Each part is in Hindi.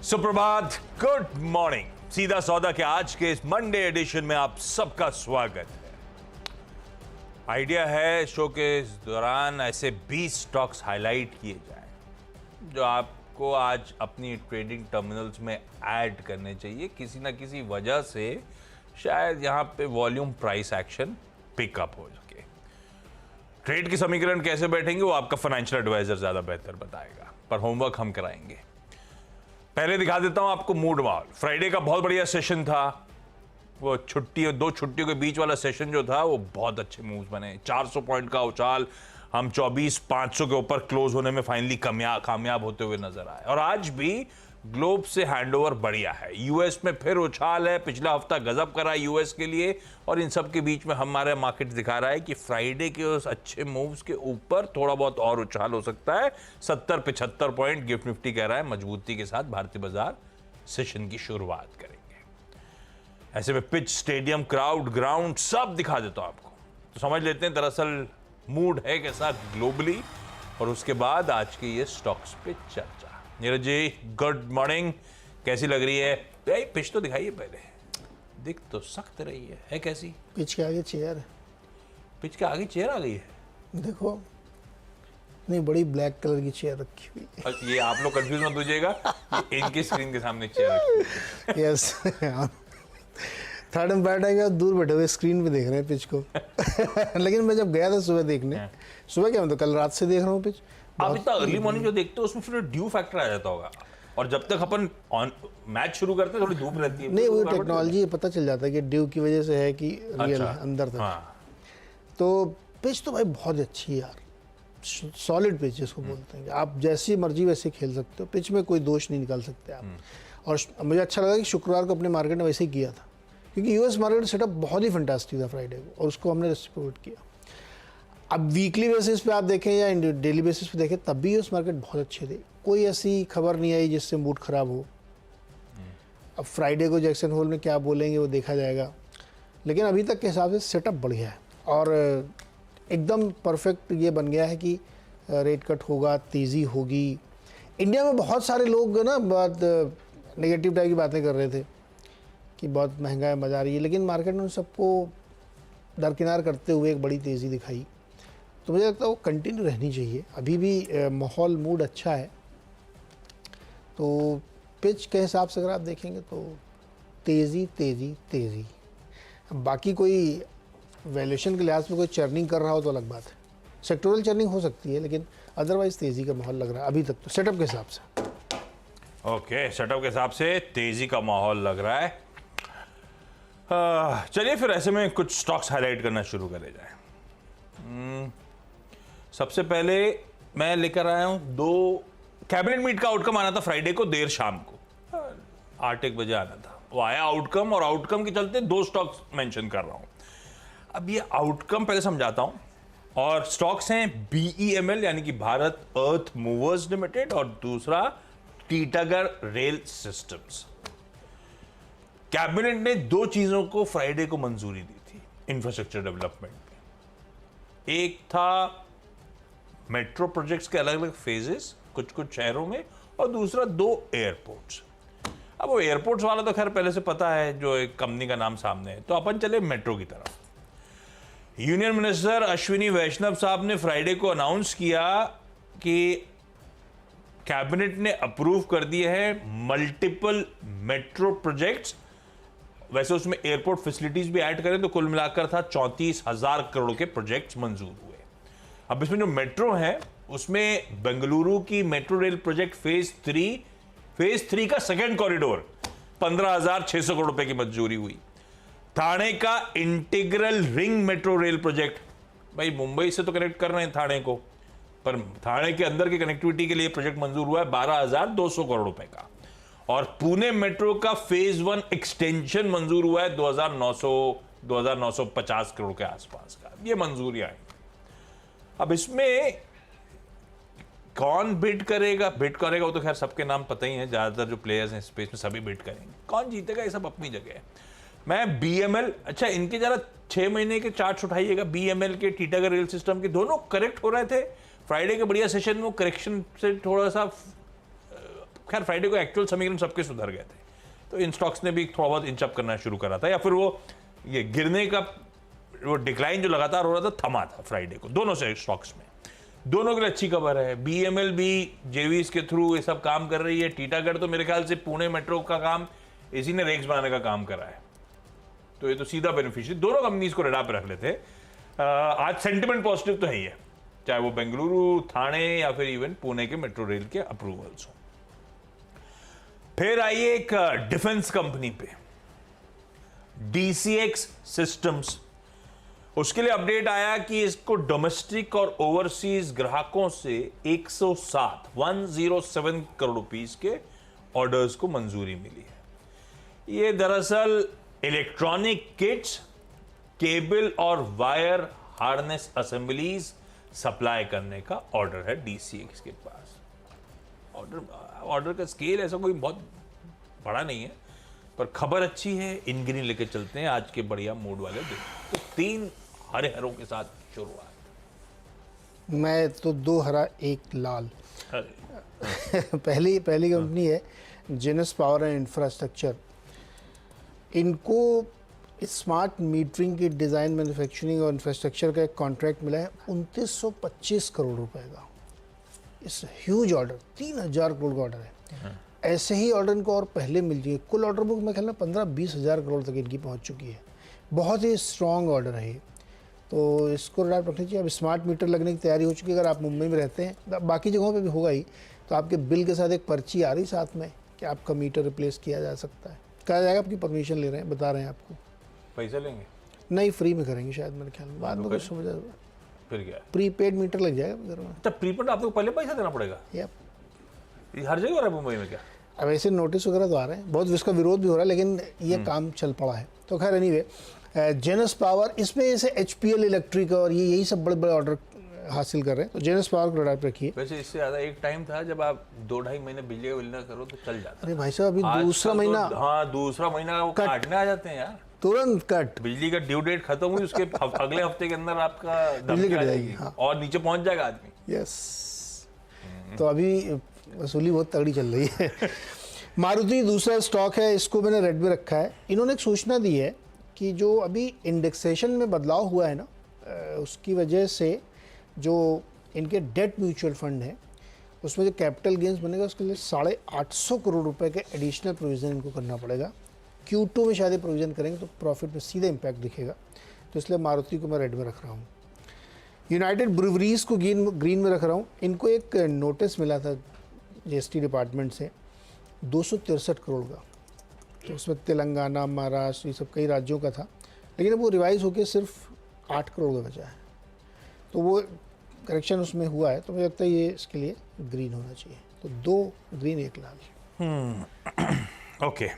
सुप्रभात, गुड मॉर्निंग। सीधा सौदा के आज के इस मंडे एडिशन में आप सबका स्वागत है। आइडिया है शो के इस दौरान ऐसे 20 स्टॉक्स हाईलाइट किए जाएं जो आपको आज अपनी ट्रेडिंग टर्मिनल्स में ऐड करने चाहिए। किसी ना किसी वजह से शायद यहाँ पे वॉल्यूम प्राइस एक्शन पिकअप हो सके। ट्रेड के समीकरण कैसे बैठेंगे वो आपका फाइनेंशियल एडवाइजर ज्यादा बेहतर बताएगा, पर होमवर्क हम कराएंगे। पहले दिखा देता हूं आपको मूड माहौल। फ्राइडे का बहुत बढ़िया सेशन था। वो दो छुट्टियों के बीच वाला सेशन जो था वो बहुत अच्छे मूव्स बने। 400 पॉइंट का उछाल, हम 24,500 के ऊपर क्लोज होने में फाइनली कामयाब होते हुए नजर आए। और आज भी ग्लोब से हैंडओवर बढ़िया है। यूएस में फिर उछाल है। पिछला हफ्ता गजब करा यूएस के लिए, और इन सब के बीच में हमारा मार्केट दिखा रहा है कि फ्राइडे के उस अच्छे मूव्स के ऊपर थोड़ा बहुत और उछाल हो सकता है। 70-75 पॉइंट गिफ्ट निफ्टी कह रहा है मजबूती के साथ भारतीय बाजार सेशन की शुरुआत करेंगे। ऐसे में पिच, स्टेडियम, क्राउड, ग्राउंड सब दिखा देता हूं आपको, तो समझ लेते हैं दरअसल मूड है कैसा ग्लोबली, और उसके बाद आज के ये स्टॉक्स पे चर्चा। Neeraj ji, good morning. कैसी लग रही है? पिच तो दिखाइए पहले। दिख तो सख्त रही है कैसी? पिच के आगे चेयर है। पिच के आगे चेयर आ गई है? देखो, नहीं, बड़ी ब्लैक कलर की चेयर रखी हुई है। ये आप लोग कंफ्यूज मत होइएगा, इनकी स्क्रीन के सामने चेयर रखी है। यस, थर्ड एम्पायर के दूर बैठे हुए स्क्रीन पे देख रहे हैं पिच को। लेकिन मैं जब गया था सुबह देखने, सुबह क्या मतलब कल रात से देख रहा हूँ पिच। आप इतना अर्ली मॉर्निंग जो देखते हो उसमें फिर ड्यू फैक्टर आ जाता होगा, और जब तक अपन मैच शुरू करते हैं थोड़ी धूप रहती है। नहीं, वो टेक्नोलॉजी पता चल जाता है कि ड्यू की वजह से है कि रियल है अंदर तक। हाँ। तो पिच तो भाई बहुत अच्छी है यार, सॉलिड पिच जिसको बोलते हैं। आप जैसी मर्जी वैसे खेल सकते हो, पिच में कोई दोष नहीं निकाल सकते आप। और मुझे अच्छा लगा कि शुक्रवार को अपने मार्केट ने वैसे ही किया था, क्योंकि यूएस मार्केट सेटअप बहुत ही फैंटास्टिक था फ्राइडे को, और उसको हमने रेस्पोर्ट किया। अब वीकली बेसिस पे आप देखें या डेली बेसिस पे देखें, तब भी यूएस मार्केट बहुत अच्छे थे। कोई ऐसी खबर नहीं आई जिससे मूड खराब हो। अब फ्राइडे को जैक्सन होल में क्या बोलेंगे वो देखा जाएगा, लेकिन अभी तक के हिसाब से सेटअप बढ़िया है और एकदम परफेक्ट ये बन गया है कि रेट कट होगा, तेज़ी होगी। इंडिया में बहुत सारे लोग ना बहुत नेगेटिव टाइप की बातें कर रहे थे कि बहुत महंगा है, मजा आ रही है, लेकिन मार्केट ने उन सबको दरकिनार करते हुए एक बड़ी तेज़ी दिखाई। तो मुझे लगता है वो कंटिन्यू रहनी चाहिए। अभी भी माहौल, मूड अच्छा है। तो पिच के हिसाब से अगर आप देखेंगे तो तेज़ी तेज़ी तेज़ी। अब बाकी कोई वैल्यूएशन के लिहाज में कोई चर्निंग कर रहा हो तो अलग बात है। सेक्टोरल चर्निंग हो सकती है, लेकिन अदरवाइज तेज़ी का माहौल लग रहा है अभी तक तो सेटअप के हिसाब से। ओके, सेटअप के हिसाब से तेज़ी का माहौल लग रहा है। चलिए फिर ऐसे में कुछ स्टॉक्स हाईलाइट करना शुरू करे जाए। सबसे पहले मैं लेकर आया हूं 2 कैबिनेट मीट का आउटकम आना था फ्राइडे को देर शाम को, 8-1 बजे आना था। वो आया आउटकम, और आउटकम के चलते 2 स्टॉक्स मेंशन कर रहा हूं। अब ये आउटकम पहले समझाता हूं। और स्टॉक्स हैं BEML यानी कि भारत अर्थ मूवर्स लिमिटेड, और दूसरा टीटागढ़ रेल सिस्टम्स। कैबिनेट ने 2 चीजों को फ्राइडे को मंजूरी दी थी इंफ्रास्ट्रक्चर डेवलपमेंट पे। एक था मेट्रो प्रोजेक्ट्स के अलग अलग फेजेस कुछ शहरों में, और दूसरा 2 एयरपोर्ट्स। अब वो एयरपोर्ट्स वाला तो खैर पहले से पता है, जो एक कंपनी का नाम सामने है। तो अपन चले मेट्रो की तरफ। यूनियन मिनिस्टर अश्विनी वैष्णव साहब ने फ्राइडे को अनाउंस किया कि कैबिनेट ने अप्रूव कर दिए हैं मल्टीपल मेट्रो प्रोजेक्ट्स। वैसे उसमें एयरपोर्ट फैसिलिटीज भी ऐड करें तो कुल मिलाकर था 34,000 करोड़ के प्रोजेक्ट्स मंजूर हुए। अब इसमें जो मेट्रो है उसमें बेंगलुरु की मेट्रो रेल प्रोजेक्ट फेज 3 का सेकेंड कॉरिडोर 15,600 करोड़ रुपए की मंजूरी हुई। थाने का integral ring metro rail project, भाई मुंबई से तो कनेक्ट कर रहे हैं थाने को, पर थाने के अंदर की कनेक्टिविटी के लिए प्रोजेक्ट मंजूर हुआ है 12,200 करोड़ रुपए का। और पुणे मेट्रो का फेज 1 एक्सटेंशन मंजूर हुआ है 2,950 करोड़ के आसपास का। ये मंजूरियां आई। अब इसमें कौन बिड करेगा वो तो खैर सबके नाम पता ही है, ज्यादातर जो प्लेयर्स हैं स्पेस में सभी बिड करेंगे। कौन जीतेगा ये सब अपनी जगह है। मैं BML, अच्छा इनके जरा 6 महीने के चार्ट उठाइएगा। BML के, टीटागढ़ रेल सिस्टम के, दोनों करेक्ट हो रहे थे। फ्राइडे के बढ़िया सेशन में करेक्शन से थोड़ा सा खैर फ्राइडे को एक्चुअल समीकरण सबके सुधर गए थे, तो इन स्टॉक्स ने भी थोड़ा बहुत इंच अप करना शुरू करा था, या फिर वो ये गिरने का वो डिक्लाइन जो लगातार हो रहा था थमा था फ्राइडे को, दोनों से स्टॉक्स में। दोनों के लिए अच्छी खबर है। BML भी जेवीज के थ्रू ये सब काम कर रही है। टीटागढ़ तो मेरे ख्याल से पुणे मेट्रो का काम इसी ने रेक्स बनाने का काम करा है, तो ये तो सीधा बेनिफिशियरी, दोनों कंपनीज को रडार पे रख लेते हैं। आज सेंटिमेंट पॉजिटिव तो है ही है, चाहे वो बेंगलुरु, थाने या फिर इवन पुणे के मेट्रो रेल के अप्रूवल्स हो। फिर आइए एक डिफेंस कंपनी पे, DCX सिस्टम्स। उसके लिए अपडेट आया कि इसको डोमेस्टिक और ओवरसीज ग्राहकों से 107 करोड़ रुपीस के ऑर्डर्स को मंजूरी मिली है। ये दरअसल इलेक्ट्रॉनिक किट्स, केबल और वायर हार्नेस असेंबलीज सप्लाई करने का ऑर्डर है DCX के पास। ऑर्डर का स्केल ऐसा कोई बहुत बड़ा नहीं है, पर खबर अच्छी है। इन ग्रीन लेके चलते हैं आज के बढ़िया मूड वाले दिन। तो 3 हरे हरों के साथ शुरुआत। मैं तो 2 हरा 1 लाल। पहली कंपनी है जेनस पावर एंड इंफ्रास्ट्रक्चर। इनको स्मार्ट मीटरिंग की डिज़ाइन, मैन्युफैक्चरिंग और इंफ्रास्ट्रक्चर का एक कॉन्ट्रैक्ट मिला है 2925 करोड़ रुपए का। इस ह्यूज ऑर्डर, 3000 करोड़ का ऑर्डर है। ऐसे ही ऑर्डर इनको और पहले मिल जाएगी। कुल ऑर्डर बुक मेरे ख्याल में 15-20 हज़ार करोड़ तक इनकी पहुंच चुकी है। बहुत ही स्ट्रॉन्ग ऑर्डर है ये, तो इसको रडार रखनी चाहिए। अब स्मार्ट मीटर लगने की तैयारी हो चुकी है। अगर आप मुंबई में रहते हैं, बाकी जगहों पे भी होगा ही, तो आपके बिल के साथ एक पर्ची आ रही साथ में कि आपका मीटर रिप्लेस किया जा सकता है। कहा जाएगा, आपकी परमिशन ले रहे हैं, बता रहे हैं आपको। पैसे लेंगे? नहीं, फ्री में करेंगे शायद मेरे ख्याल में। बाद में कुछ समझ आएगा। फिर क्या, प्रीपेड मीटर लग जाएगा घर में। तो प्रीपेड आपको पहले पैसा देना पड़ेगा? यप। हर जगह हो रहा है मुंबई में क्या? अब ऐसे नोटिस वगैरह तो आ रहे हैं, बहुत इसका विरोध भी हो रहा है, लेकिन ये काम चल पड़ा है। तो खैर एनीवे, जेनस पावर, इसमें जैसे HPL इलेक्ट्रिक और ये यही सब बड़े बड़े ऑर्डर हासिल कर रहे हैं। तो जेनस पावर को रडार पे रखिए। वैसे इससे ज़्यादा एक टाइम था जब आप 2-2.5 महीने बिजली का बिल ना करो तो चल जाता। अरे भाई साहब, अभी दूसरा महीना, हाँ दूसरा महीना वो काटने आ जाते हैं यार, तुरंत कट। बिजली का ड्यू डेट खत्म हुई उसके अगले हफ्ते के अंदर आपका बिजली कट आ जाएगी। हाँ। और नीचे पहुंच जाएगा आदमी। यस। तो अभी वसूली बहुत तगड़ी चल रही है। मारुति दूसरा स्टॉक है, इसको मैंने रेड में रखा है। इन्होंने एक सूचना दी है कि जो अभी इंडेक्सेशन में बदलाव हुआ है ना, उसकी वजह से जो इनके डेट म्यूचुअल फंड है उसमें जो कैपिटल गेंस बनेगा उसके लिए 850 करोड़ रुपए के एडिशनल प्रोविज़न इनको करना पड़ेगा। Q2 में शायद प्रोविज़न करेंगे तो प्रॉफिट में सीधा इम्पैक्ट दिखेगा। तो इसलिए मारुति को मैं रेड में रख रहा हूँ। यूनाइटेड ब्रूवरीज को ग्रीन में रख रहा हूँ। इनको एक नोटिस मिला था GST डिपार्टमेंट से 263 करोड़ का, तो उसमें तेलंगाना, महाराष्ट्र, ये सब कई राज्यों का था, लेकिन अब वो रिवाइज होकर सिर्फ 8 करोड़ का बचा है। तो वो करेक्शन उसमें हुआ है, तो मुझे लगता है ये इसके लिए ग्रीन होना चाहिए। तो 2 ग्रीन 1 लाल। ओके,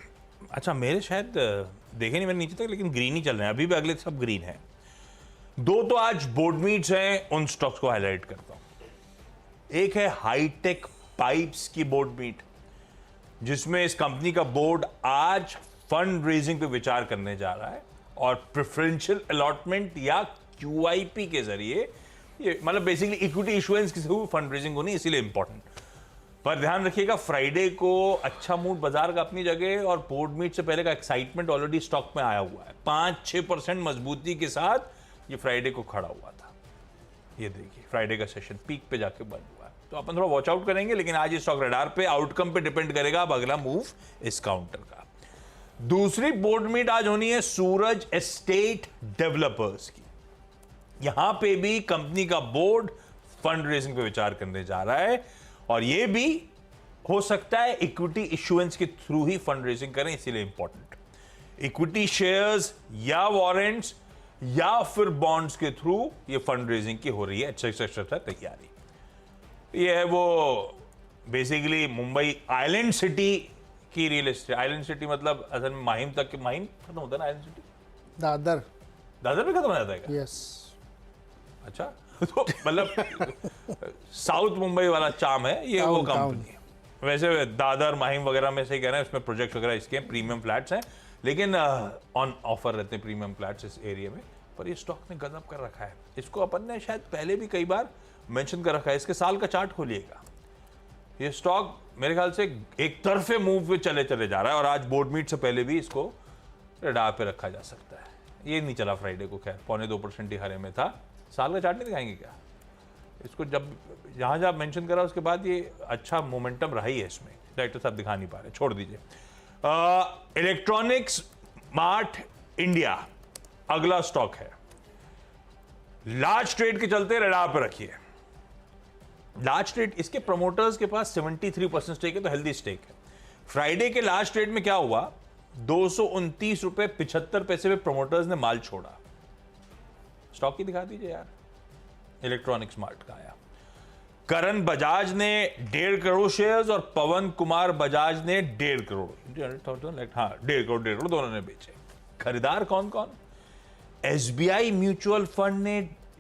अच्छा मेरे शायद देखे नहीं मैंने नीचे तक, लेकिन ग्रीन ही चल रहे हैं अभी भी, अगले सब ग्रीन है। 2 तो आज बोर्ड मीट्स हैं, उन स्टॉक्स को हाईलाइट करता हूं। एक है हाईटेक पाइप्स की बोर्ड मीट, जिसमें इस कंपनी का बोर्ड आज फंड रेजिंग पे विचार करने जा रहा है और प्रेफरेंशियल अलॉटमेंट या QIP के जरिए, ये मतलब बेसिकली इक्विटी इशुएंस की फंड रेजिंग होनी, इसीलिए इंपॉर्टेंट। पर ध्यान रखिएगा, फ्राइडे को अच्छा मूड बाजार का अपनी जगह, और बोर्ड मीट से पहले का एक्साइटमेंट ऑलरेडी स्टॉक में आया हुआ है। 5-6% मजबूती के साथ ये फ्राइडे को खड़ा हुआ था। ये देखिए फ्राइडे का सेशन पीक पे जाके बंद हुआ है, तो अपन थोड़ा वॉच आउट करेंगे, लेकिन आज ये स्टॉक रडार पे, आउटकम पे डिपेंड करेगा अब अगला मूव इस काउंटर का। दूसरी बोर्ड मीट आज होनी है सूरज एस्टेट डेवलपर्स की। यहां पे भी कंपनी का बोर्ड फंड रेजिंग पे विचार करने जा रहा है, और ये भी हो सकता है इक्विटी इश्यूएंस के थ्रू ही फंड रेजिंग करें, इसीलिए इंपॉर्टेंट। इक्विटी शेयर्स या वॉरेंट्स या फिर बॉन्ड्स के थ्रू ये फंड रेजिंग की हो रही है अच्छा तैयारी। ये है वो बेसिकली मुंबई आइलैंड सिटी की रियल एस्टेट। आइलैंड सिटी मतलब असल में माहिम तक, माहिम खत्म होता है ना आइलैंड सिटी, दादर पे खत्म हो जाता है क्या? यस। अच्छा, तो मतलब साउथ मुंबई वाला चाम है ये, वो कंपनी। वैसे दादर माहिम वगैरह में से ही कह रहे हैं, उसमें प्रोजेक्ट वगैरह इसके प्रीमियम फ्लैट्स हैं, लेकिन ऑन ऑफर रहते हैं प्रीमियम फ्लैट्स इस एरिया में। पर ये स्टॉक ने गजब कर रखा है। इसको अपन ने शायद पहले भी कई बार मेंशन कर रखा है। इसके साल का चार्ट खोलिएगा, ये स्टॉक मेरे ख्याल से एक तरफे मूव पे चले जा रहा है और आज बोर्ड मीट से पहले भी इसको रडार पे रखा जा सकता है। ये नहीं चला फ्राइडे को, खैर 0.25% ही हरे में था। साल का चार्ट नहीं दिखाएंगे क्या इसको? जब जहां जहां मेंशन करा उसके बाद ये अच्छा मोमेंटम रहा ही है इसमें। डायरेक्टर साहब दिखा नहीं पा रहे, छोड़ दीजिए। इलेक्ट्रॉनिक्स स्मार्ट इंडिया अगला स्टॉक है। लार्ज ट्रेड के चलते रडार पे रखिए। लार्ज ट्रेड, इसके प्रमोटर्स के पास 73% स्टेक है, तो हेल्दी स्टेक है। फ्राइडे के लार्ज ट्रेड में क्या हुआ, 229 रुपए 75 पैसे में प्रमोटर्स ने माल छोड़ा। स्टॉक ही दिखा दीजिए यार, इलेक्ट्रॉनिक स्मार्ट का आया। करण बजाज ने 1.5 करोड़ शेयर्स और पवन कुमार बजाज ने 1.5 करोड़, हाँ 1.5 करोड़ दोनों ने बेचे। खरीदार कौन कौन? एसबीआई म्यूचुअल फंड ने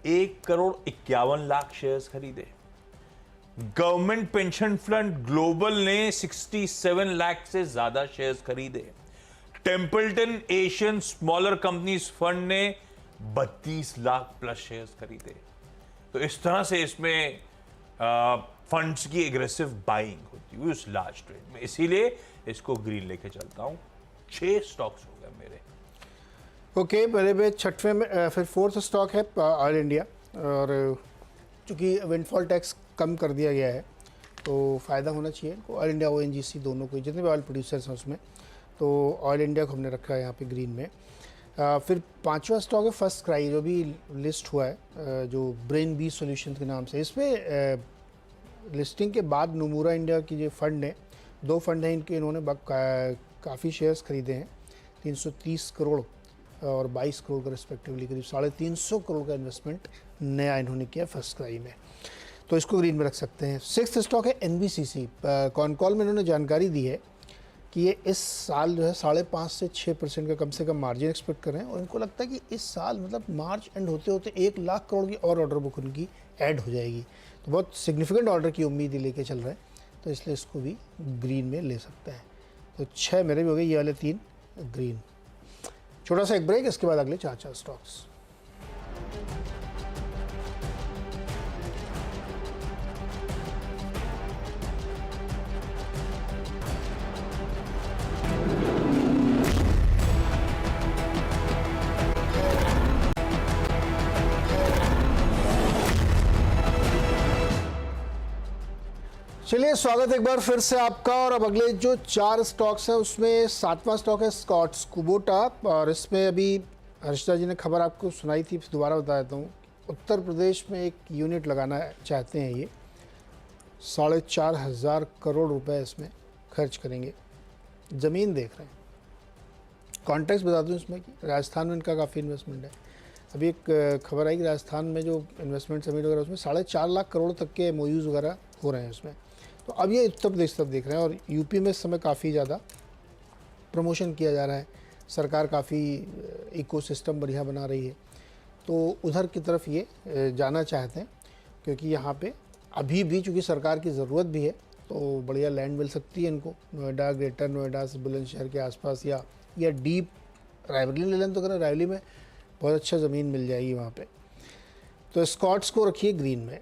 1 करोड़ 51 लाख शेयर्स खरीदे। गवर्नमेंट पेंशन फंड ग्लोबल ने 67 लाख से ज्यादा शेयर्स खरीदे। Templeton Asian smaller companies fund ने 32 लाख प्लस शेयर्स खरीदे। तो इस तरह से इसमें फंड्स की एग्रेसिव बाइंग होती है उस लार्ज ट्रेड में, इसीलिए इसको ग्रीन लेके चलता हूं। 6 स्टॉक्स हो गए मेरे। ओके, पहले पे छठवें में फिर फोर्थ स्टॉक है ऑयल इंडिया, और चूँकि विंडफॉल टैक्स कम कर दिया गया है तो फ़ायदा होना चाहिए इनको। ऑयल इंडिया ओएनजीसी दोनों को, जितने भी ऑयल प्रोड्यूसर्स हैं उसमें, तो ऑयल इंडिया को हमने रखा है यहाँ पे ग्रीन में। फिर पांचवा स्टॉक है फर्स्ट क्राई, जो भी लिस्ट हुआ है जो ब्रेन बी सॉल्यूशन के नाम से। इसमें लिस्टिंग के बाद नोमुरा इंडिया की जो फंड है, 2 फंड हैं इनके, इन्होंने काफ़ी शेयर्स खरीदे हैं। 330 करोड़ और 22 करोड़ का रिस्पेक्टिवली, करीब 350 करोड़ का इन्वेस्टमेंट नया इन्होंने किया फर्स्ट क्राई में, तो इसको ग्रीन में रख सकते हैं। सिक्स्थ स्टॉक है एनबीसीसी। कॉनकॉल में इन्होंने जानकारी दी है कि ये इस साल जो है 5.5 से 6% का कम से कम मार्जिन एक्सपेक्ट कर रहे हैं, और इनको लगता है कि इस साल मतलब मार्च एंड होते होते 1 लाख करोड़ की और ऑर्डर बुक उनकी ऐड हो जाएगी। तो बहुत सिग्निफिकेंट ऑर्डर की उम्मीद ही लेके चल रहे हैं, तो इसलिए इसको भी ग्रीन में ले सकते हैं। तो 6 मेरे भी हो गए, ये वाले 3 ग्रीन। छोटा सा एक ब्रेक, इसके बाद अगले 4 स्टॉक्स। चलिए, स्वागत एक बार फिर से आपका। और अब अगले जो 4 स्टॉक्स हैं उसमें 7वां स्टॉक है स्कॉट्स कुबोटा, और इसमें अभी हर्षिता जी ने खबर आपको सुनाई थी, दोबारा बता देता हूँ। उत्तर प्रदेश में एक यूनिट लगाना चाहते हैं, ये 4,500 करोड़ रुपए इसमें खर्च करेंगे। ज़मीन देख रहे हैं। कॉन्टेक्स्ट बता दूँ इसमें कि राजस्थान में इनका काफ़ी इन्वेस्टमेंट है। अभी एक खबर आई कि राजस्थान में जो इन्वेस्टमेंट समिट वगैरह उसमें 4.5 लाख करोड़ तक के MOUs वगैरह हो रहे हैं उसमें। तो अब ये उत्तर प्रदेश तरफ देख रहे हैं, और यूपी में इस समय काफ़ी ज़्यादा प्रमोशन किया जा रहा है। सरकार काफ़ी इकोसिस्टम बढ़िया बना रही है, तो उधर की तरफ ये जाना चाहते हैं, क्योंकि यहाँ पे अभी भी चूँकि सरकार की ज़रूरत भी है, तो बढ़िया लैंड मिल सकती है इनको। नोएडा, ग्रेटर नोएडा से बुलंदशहर के आसपास, या डीप रायबरेली ले लें तो करें, रायबरेली में बहुत अच्छा ज़मीन मिल जाएगी वहाँ पे। तो स्कॉट्स को रखिए ग्रीन में।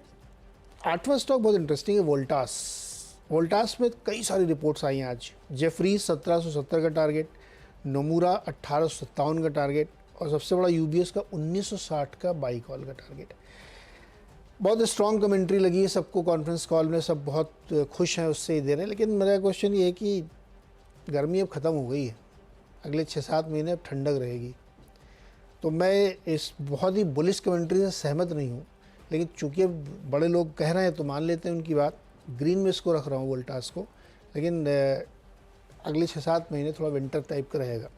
8वां स्टॉक बहुत इंटरेस्टिंग है, वोल्टास। वोल्टास में कई सारी रिपोर्ट्स आई हैं आज। जेफरी 1770 का टारगेट, नोमुरा 1857 का टारगेट, और सबसे बड़ा यूबीएस का 1960 का बाई कॉल का टारगेट। बहुत स्ट्रॉन्ग कमेंट्री लगी है सबको कॉन्फ्रेंस कॉल में, सब बहुत खुश हैं उससे ही दे रहे हैं। लेकिन मेरा क्वेश्चन ये है कि गर्मी अब ख़त्म हो गई है, अगले 6-7 महीने अब ठंडक रहेगी। तो मैं इस बहुत ही बुलिश कमेंट्री से सहमत नहीं हूँ, लेकिन चूँकि अब बड़े लोग कह रहे हैं तो मान लेते हैं उनकी बात। ग्रीन में इसको रख रहा हूँ वोल्टास को, लेकिन अगले 6-7 महीने थोड़ा विंटर टाइप का रहेगा।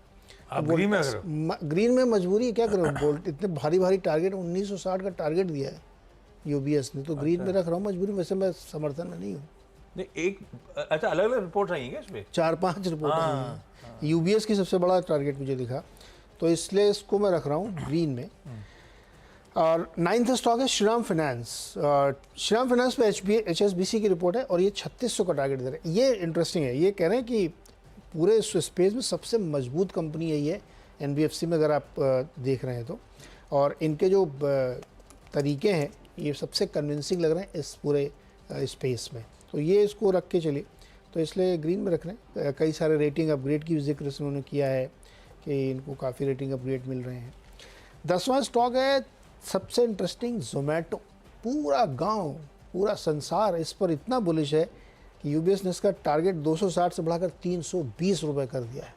आप ग्रीन में रख रहे हो? ग्रीन में मजबूरी है, क्या करूँ। बोल्ट इतने भारी टारगेट 1960 का टारगेट दिया है यूबीएस ने, तो ग्रीन में रख रहा हूँ मजबूरी। वैसे मैं समर्थन में नहीं हूँ। नहीं, एक अच्छा अलग अलग रिपोर्ट आई है इसमें, 4-5 रिपोर्ट आई हैं। यूबीएस की सबसे बड़ा टारगेट मुझे दिखा, तो इसलिए इसको मैं रख रहा हूँ ग्रीन में। और 9th स्टॉक है श्रीराम फाइनेंस। श्रीराम फाइनेंस पे HSBC की रिपोर्ट है, और ये 3600 का टारगेट दे रहे हैं। ये इंटरेस्टिंग है, ये कह रहे हैं कि पूरे इस स्पेस में सबसे मजबूत कंपनी है ये NBFC में, अगर आप देख रहे हैं तो। और इनके जो तरीके हैं ये सबसे कन्विंसिंग लग रहे हैं इस पूरे स्पेस में। तो ये इसको रख के चलिए, तो इसलिए ग्रीन में रख रहे हैं। कई सारे रेटिंग अपग्रेड की जिक्र उन्होंने किया है कि इनको काफ़ी रेटिंग अपग्रेड मिल रहे हैं। 10वां स्टॉक है सबसे इंटरेस्टिंग, जोमेटो। पूरा गांव, पूरा संसार इस पर इतना बुलिश है कि यूबीएस ने इसका टारगेट 260 से बढ़ाकर 320 रुपये कर दिया है।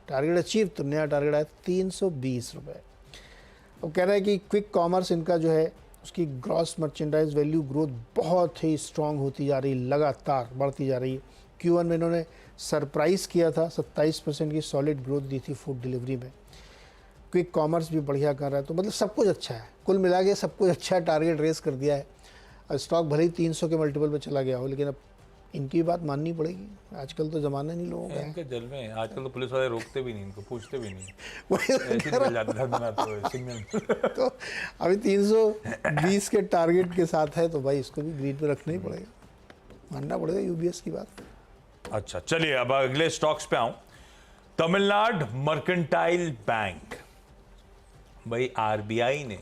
टारगेट अचीव, तो नया टारगेट आया 320 रुपये। अब कह रहा है कि क्विक कॉमर्स इनका जो है उसकी ग्रॉस मर्चेंडाइज वैल्यू ग्रोथ बहुत ही स्ट्रांग होती जा रही, लगातार बढ़ती जा रही है। Q1 में इन्होंने सरप्राइज़ किया था, 27% की सॉलिड ग्रोथ दी थी फूड डिलीवरी में। क्विक कॉमर्स भी बढ़िया कर रहा है, तो मतलब सब कुछ अच्छा है, कुल मिला के सब कुछ अच्छा है। टारगेट रेस कर दिया है। स्टॉक भले ही 300 के मल्टीपल पे चला गया हो, लेकिन अब इनकी बात माननी पड़ेगी। आजकल तो ज़माना नहीं लोगों का है। इनके जल में आजकल तो पुलिस वाले रोकते भी नहीं, इनको पूछते भी नहीं। वही ऐसे ही निकल जाते हैं बिना तो सिग्नल। तो अभी 320 के टारगेट के साथ है, तो भाई इसको भी ग्रीन पे रखना ही पड़ेगा, मानना पड़ेगा यूबीएस की बात। अच्छा, चलिए अब अगले स्टॉक्स पे आऊं। Tamil Nadu mercantile bank. भाई आरबीआई ने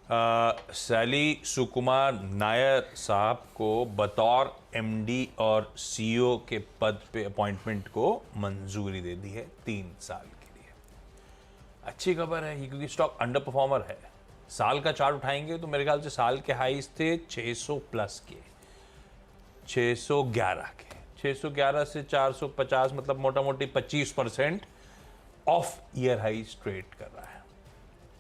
सैली सुकुमार नायर साहब को बतौर एमडी और सीईओ के पद पे अपॉइंटमेंट को मंजूरी दे दी है 3 साल के लिए। अच्छी खबर है, क्योंकि स्टॉक अंडर परफॉर्मर है। साल का चार्ट उठाएंगे तो मेरे ख्याल से साल के हाईज थे 600 प्लस के, 611 के, 611 से 450, मतलब मोटा मोटी 25% ऑफ ईयर हाईज ट्रेड कर रहा है।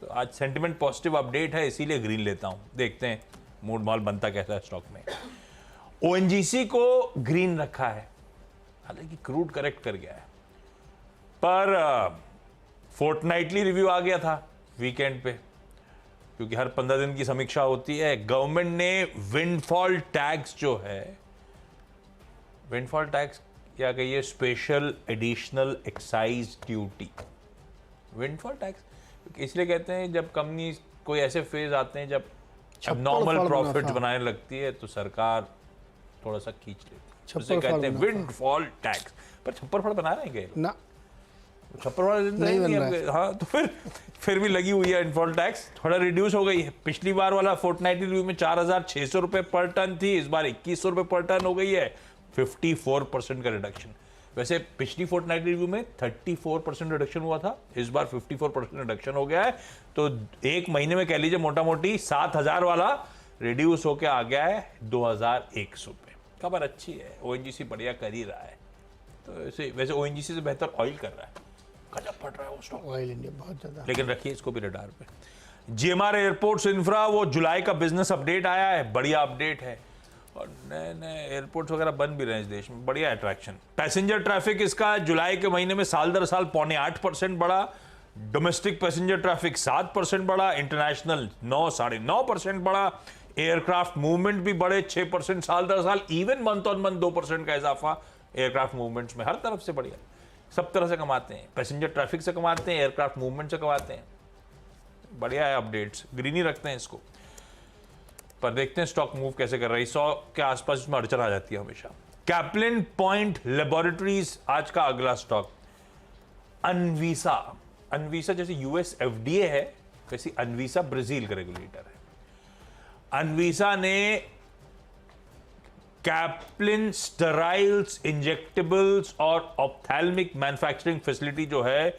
तो आज सेंटिमेंट पॉजिटिव अपडेट है, इसीलिए ग्रीन लेता हूं। देखते हैं मूड माल बनता कैसा है स्टॉक में। ओएनजीसी को ग्रीन रखा है, हालांकि क्रूड करेक्ट कर गया है, पर फोर्टनाइटली रिव्यू आ गया था वीकेंड पे, क्योंकि हर 15 दिन की समीक्षा होती है। गवर्नमेंट ने विंडफॉल टैक्स जो है, विंडफॉल टैक्स क्या कहिए, special additional excise duty, windfall tax इसलिए कहते हैं जब कंपनी कोई ऐसे फेज आते हैं जब नॉर्मल प्रॉफिट बनाने लगती है तो सरकार थोड़ा सा खींच लेती है, उसे कहते हैं विंडफॉल टैक्स। पर छप्पर फड़ बना रहे हैं क्या ना? छप्पर फड़ नहीं बन रहा है। हाँ, तो फिर भी लगी हुई है विंडफॉल टैक्स। थोड़ा रिड्यूस हो गई है। पिछली बार वाला फोर्टनाइटली रिव्यू में 4,600 रुपए पर टन थी, इस बार 2,100 रुपए पर टन हो गई है, 54% का रिडक्शन। वैसे पिछली फोर्टनाइट रिव्यू में 34% रिडक्शन हुआ था, इस बार 54% रिडक्शन हो गया है। तो एक महीने में कह लीजिए मोटा मोटी 7,000 वाला रिड्यूस होकर आ गया है 2,100 पे। खबर अच्छी है, ओएनजीसी बढ़िया कर ही रहा है। तो वैसे ओएनजीसी से बेहतर ऑयल कर रहा है, गजब पड़ रहा है वो स्टॉक, ऑयल इंडिया बहुत ज्यादा। लेकिन रखिए इसको भी रडार पे। जीएमआर एयरपोर्ट्स इंफ्रा, वो जुलाई का बिजनेस अपडेट आया है, बढ़िया अपडेट है, और नए नए एयरपोर्ट्स वगैरह बन भी रहे हैं इस देश में, बढ़िया अट्रैक्शन। पैसेंजर ट्रैफिक इसका जुलाई के महीने में साल दर साल 0.8% बढ़ा, डोमेस्टिक पैसेंजर ट्रैफिक 7% बढ़ा, इंटरनेशनल 9-9.5% बढ़ा, एयरक्राफ्ट मूवमेंट भी बढ़े 6% साल दर साल, इवन मंथ ऑन मंथ 2% का इजाफा एयरक्राफ्ट मूवमेंट्स में। हर तरफ से बढ़िया, सब तरह से कमाते हैं, पैसेंजर ट्रैफिक से कमाते हैं, एयरक्राफ्ट मूवमेंट से कमाते हैं, बढ़िया है अपडेट्स, ग्रीन ही रखते हैं इसको। पर देखते हैं स्टॉक मूव कैसे कर रही है, 100 के आसपास इसमें अड़चन आ जाती है हमेशा। कैप्लिन पॉइंट लेबोरेटरीज आज का अगला स्टॉक। अनवीसा, अनवीसा जैसे यूएस एफडीए है, वैसी अनवीसा ब्राजील का रेगुलेटर है। अनवीसा ने कैप्लिन स्टेराइल्स, इंजेक्टेबल्स और ऑप्थेल्मिक मैन्युफैक्चरिंग फैसिलिटी जो है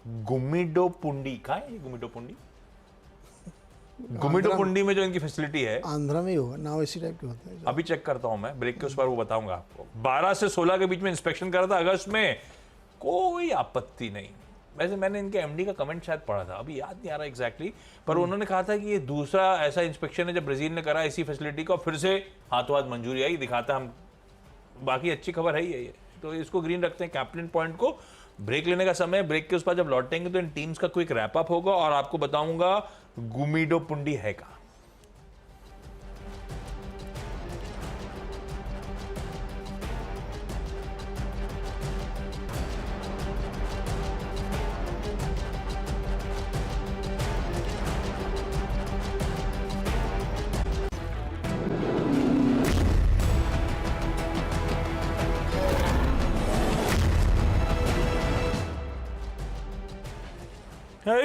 गुमिडोपुंडी, कहां है गुमिडोपुंडी? गुमिडोपुंडी में जो इनकी फैसिलिटी है, आंध्रा में ही होगा, नाम इसी टाइप के होते हैं। अभी चेक करता हूं मैं, ब्रेक के उस पर वो बताऊंगा आपको। 12 से 16 के बीच में इंस्पेक्शन करा था अगस्त में, कोई आपत्ति नहीं। वैसे मैंने इनके एमडी का कमेंट शायद पढ़ा था, अभी याद नहीं आ रहा एग्जैक्टली, पर उन्होंने कहा था कि ये दूसरा ऐसा इंस्पेक्शन है जब ब्राजील ने करा इसी फैसिलिटी का, फिर से हाथों हाथ मंजूरी आई, दिखाता हम। बाकी अच्छी खबर है ही है ये, तो इसको ग्रीन रखते हैं कैप्लिन पॉइंट को। ब्रेक लेने का समय, ब्रेक के उस पर जब लौटेंगे तो इन टीम्स का क्विक रैप अप होगा और आपको बताऊंगा गुमिडोपुंडी है कहां।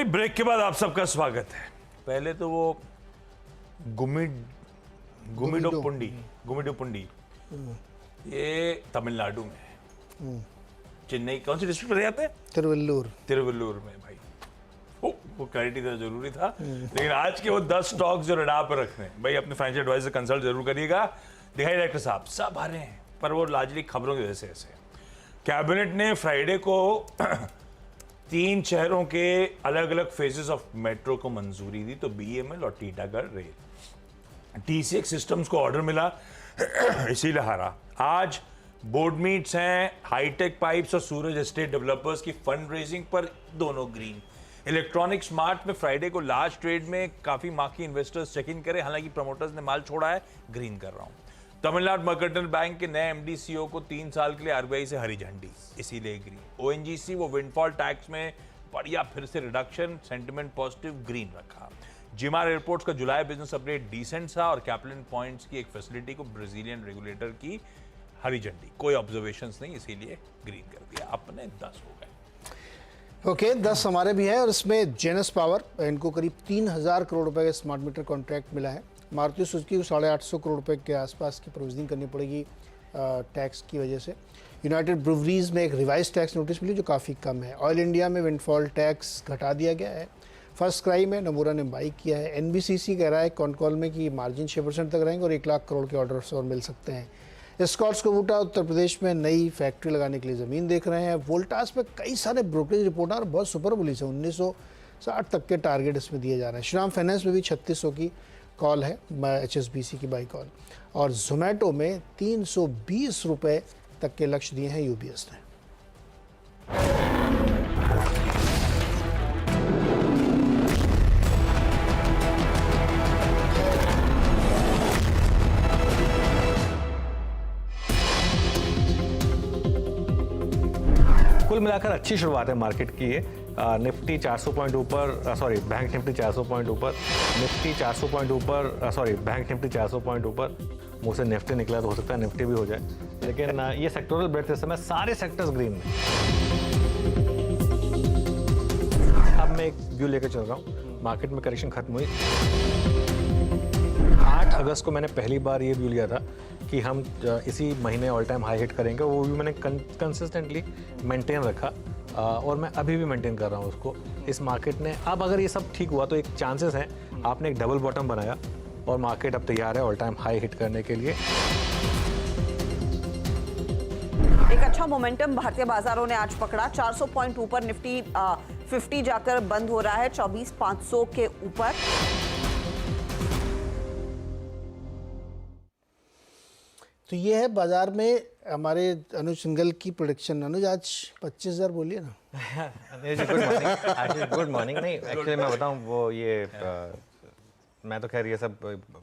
ब्रेक के बाद आप सबका स्वागत है। पहले तो वो गुमिडुपुंडी ये तमिलनाडु में है। चेन्नई कौन सी डिस्ट्रिक्ट में जाते हैं? तिरुवल्लुर में भाई। वो क्लैरिटी तो जरूरी था, लेकिन आज के वो 10 स्टॉक्स जो रडार पर रखने हैं भाई, अपने फाइनेंशियल एडवाइजर कंसल्ट जरूर करिएगा। दिखाई डायरेक्टर साहब सब आ रहे हैं, पर वो लार्जली खबरों की वजह से ऐसे। कैबिनेट ने फ्राइडे को 3 शहरों के अलग अलग फेजेस ऑफ मेट्रो को मंजूरी दी, तो BEML और टीटागढ़ रेल। TCX सिस्टम्स को ऑर्डर मिला, इसीलिए हारा। आज बोर्ड मीट्स हैं, हाईटेक पाइप्स और सूरज एस्टेट डेवलपर्स की फंड रेजिंग पर दोनों ग्रीन। इलेक्ट्रॉनिक स्मार्ट में फ्राइडे को लार्ज ट्रेड में काफी मार्की इन्वेस्टर्स चेक इन करे, हालांकि प्रमोटर्स ने माल छोड़ा है, ग्रीन कर रहा हूं। तमिलनाडु मर्केंटाइल बैंक के नए MD CEO को 3 साल के लिए RBI से हरी झंडी, इसीलिए ग्रीन। ONGC वो विंडफॉल टैक्स में बढ़िया फिर से रिडक्शन, सेंटिमेंट पॉजिटिव, ग्रीन रखा। जिमार एयरपोर्ट्स का जुलाई बिजनेस अपडेट डिसेंट था और कैपिटल पॉइंट्स की एक फैसिलिटी को ब्राजीलियन रेगुलेटर की हरी झंडी, कोई ऑब्जर्वेशंस नहीं, इसीलिए ग्रीन कर दिया। अपने 10 हो गए। ओके 10 हमारे भी हैं, और इसमें जेनस पावर, इनको करीब 3000 करोड़ रुपए का स्मार्ट मीटर कॉन्ट्रैक्ट मिला है। मारुति सुजुकी को 850 करोड़ रुपए के आसपास की प्रोविजनिंग करनी पड़ेगी टैक्स की वजह से। यूनाइटेड ब्रूवरीज में एक रिवाइज टैक्स नोटिस मिली जो काफ़ी कम है। ऑयल इंडिया में विंडफॉल टैक्स घटा दिया गया है। फर्स्ट क्राई में नमूरा ने बाई किया है। NBCC कह रहा है कॉनकॉल में कि मार्जिन 6% तक रहेंगे और 1 लाख करोड़ के ऑर्डर्स और मिल सकते हैं। स्कॉट्स कोबूटा उत्तर प्रदेश में नई फैक्ट्री लगाने के लिए ज़मीन देख रहे हैं। वोल्टास में कई सारे ब्रोकरेज रिपोर्ट और बहुत सुपर बुलिश है, 1960 तक के टारगेट इसमें दिए जा रहे हैं। श्रीराम फाइनेंस में भी 3600 की कॉल है, HSBC की बाई कॉल। और जोमेटो में 320 रुपये तक के लक्ष्य दिए हैं UBS ने। कुल मिलाकर अच्छी शुरुआत है मार्केट की है। निफ्टी 400 पॉइंट ऊपर, बैंक निफ्टी 400 पॉइंट ऊपर, निफ्टी 400 पॉइंट ऊपर, बैंक निफ्टी 400 पॉइंट ऊपर। मुंह से निफ्टी निकला तो हो सकता है निफ्टी भी हो जाए, लेकिन ये सेक्टोरल ब्रेथ इस समय सारे सेक्टर्स ग्रीन में। अब मैं एक व्यू लेकर चल रहा हूँ, मार्केट में करेक्शन खत्म हुई। 8 अगस्त को मैंने पहली बार ये व्यू लिया था कि हम इसी महीने ऑल टाइम हाई हिट करेंगे, वो भी मैंने कंसिस्टेंटली मेंटेन रखा और मैं अभी भी मेंटेन कर रहा हूँ उसको। इस मार्केट ने अब अगर ये सब ठीक हुआ तो एक चांसेस हैं, आपने एक डबल बॉटम बनाया और मार्केट अब तैयार है ऑल टाइम हाई हिट करने के लिए। एक अच्छा मोमेंटम भारतीय बाजारों ने आज पकड़ा। 400 पॉइंट ऊपर निफ्टी 50 जाकर बंद हो रहा है 24,500 के ऊपर। तो ये है बाजार में हमारे अनुज सिंघल की प्रोडिक्शन। अनुज आज 25,000 बोलिए ना। Good morning. Good morning. नहीं एक्चुअली मैं बताऊं, वो ये मैं तो खैर ये सब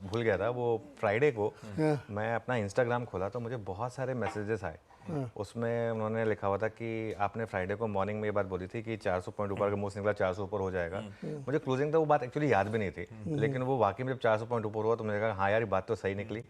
भूल गया था। वो फ्राइडे को मैं अपना इंस्टाग्राम खोला तो मुझे बहुत सारे मैसेजेस आए। उसमें उन्होंने लिखा हुआ था कि आपने फ्राइडे को मॉर्निंग में ये बात बोली थी कि 400 पॉइंट ऊपर का मूव निकला 400 ऊपर हो जाएगा। मुझे क्लोजिंग तो वो बात एक्चुअली याद भी नहीं थी, लेकिन वो वाकई में जब 400 पॉइंट ऊपर हुआ तो मैंने कहा हाँ यार ये बात तो सही निकली।